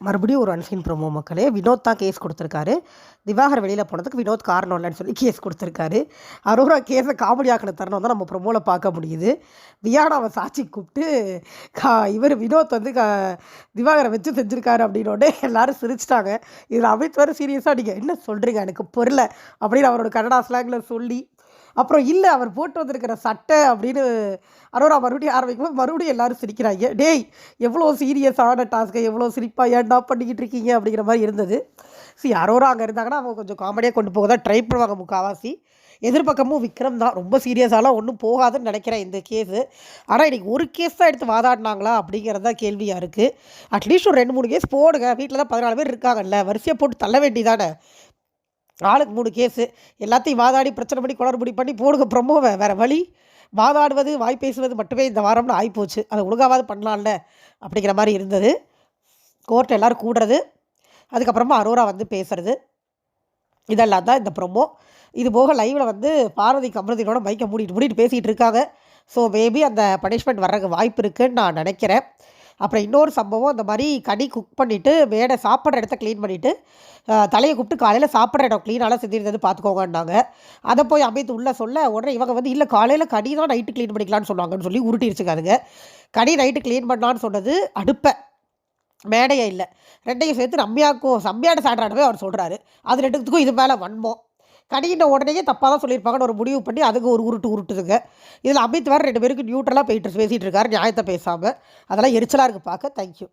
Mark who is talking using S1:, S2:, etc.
S1: மறுபடியும் ஒரு unseen promo மக்களே. வினோத் தான் கேஸ் கொடுத்துருக்காரு. திவாகர் வெளியில் போனதுக்கு வினோத் காரணம் இல்லைன்னு சொல்லி கேஸ் கொடுத்துருக்காரு. அரோரா கேஸை காமெடி ஆக்கின தருணம் தான் நம்ம ப்ரோமோவில் பார்க்க முடியுது. வியானாவை சாட்சி கூப்பிட்டு இவர் வினோத் வந்து திவாகரை வச்சு செஞ்சுருக்காரு அப்படின்னோடனே எல்லாரும் சிரிச்சிட்டாங்க. இதில் அமித் வேறு சீரியஸாக நீங்கள் என்ன சொல்கிறீங்க எனக்கு பொருள அப்படின்னு அவரோட கன்னடா ஸ்லாங்கில் சொல்லி, அப்புறம் இல்லை அவர் போட்டு வந்திருக்கிற சட்டை அப்படின்னு அரோரா மறுபடியும் ஆரம்பிக்கும்போது மறுபடியும் எல்லாரும் சிரிக்கிறாங்க. டேய் எவ்வளோ சீரியஸான டாஸ்க்கை எவ்வளோ சிரிப்பாக ஏன்டா பண்ணிக்கிட்டு இருக்கீங்க அப்படிங்கிற மாதிரி இருந்தது. அரோரா அங்கே இருந்தாங்கன்னா அவங்க கொஞ்சம் காமெடியாக கொண்டு போக தான் ட்ரை பண்ணுவாங்க முக்கால்வாசி. எதிர்பக்கமும் விக்ரம் தான். ரொம்ப சீரியஸாலாம் ஒன்றும் போகாதுன்னு நினைக்கிறேன் இந்த கேஸு. ஆனால் இன்றைக்கி ஒரு கேஸ் தான் எடுத்து வாதாடினாங்களா அப்படிங்கிறது தான் கேள்வியாக இருக்குது. அட்லீஸ்ட் ஒரு 2-3 கேஸ் போடுங்க. வீட்டில் தான் 14 பேர் இருக்காங்கல்ல, வரிசையாக போட்டு தள்ள வேண்டியதானே. ஆளுக்கு 3 கேஸு எல்லாத்தையும் வாதாடி பிரச்சனை பண்ணி குளறுபடி பண்ணி போடுங்க ப்ரொமோவை. வேறு வழி. வாதாடுவது வாய் பேசுவது மட்டுமே இந்த வாரம்னு ஆகிப்போச்சு. அதை ஒழுங்காவது பண்ணலாம்ல அப்படிங்கிற மாதிரி இருந்தது. கோர்ட்டில் எல்லோரும் கூடுறது, அதுக்கப்புறமா அரோரா வந்து பேசுகிறது, இதெல்லாம் தான் இந்த ப்ரொமோ. இது போக லைவில் வந்து பார்வதி கமருதீனோட மைக்கை மூடிட்டு பேசிகிட்டு இருக்காங்க. ஸோ மேபி அந்த பனிஷ்மெண்ட் வர்றதுக்கு வாய்ப்பு இருக்குதுன்னு நான் நினைக்கிறேன். அப்புறம் இன்னொரு சம்பவம், இந்த மாதிரி கனி குக் பண்ணிவிட்டு மேடை சாப்பிட்ற இடத்த க்ளீன் பண்ணிவிட்டு தலையை கூப்பிட்டு காலையில் சாப்பிட்ற இடம் க்ளீனாலாம் செஞ்சுருந்தது பார்த்துக்கோங்கன்னாங்க. அதை போய் அமித் உள்ளே சொல்ல உடனே இவங்க வந்து இல்லை காலையில் கனி தான் நைட்டு க்ளீன் பண்ணிக்கலான்னு சொன்னாங்கன்னு சொல்லி உருட்டிருச்சுக்காதுங்க. கனி நைட்டு க்ளீன் பண்ணலான்னு சொன்னது அடுப்பை, மேடையை இல்லை. ரெண்டையும் சேர்த்து ரம்யாட்ட சாப்பிட்றாடவே அவர் சொல்கிறாரு. அது ரெண்டுத்துக்கும் இது மேலே வன்மம். கனிகிட்ட உடனே தப்பாக தான் சொல்லியிருப்பாங்கன்னு ஒரு முடிவு பண்ணி அதுக்கு ஒரு உருட்டுதுங்க. இதில் அமித் வேறு 2 பேருக்கு நியூட்ரலாக பேசிகிட்டு இருக்காரு நியாயத்தை பேசாமல். அதெல்லாம் எரிச்சலாக இருக்குது பார்க்க. தேங்க்யூ.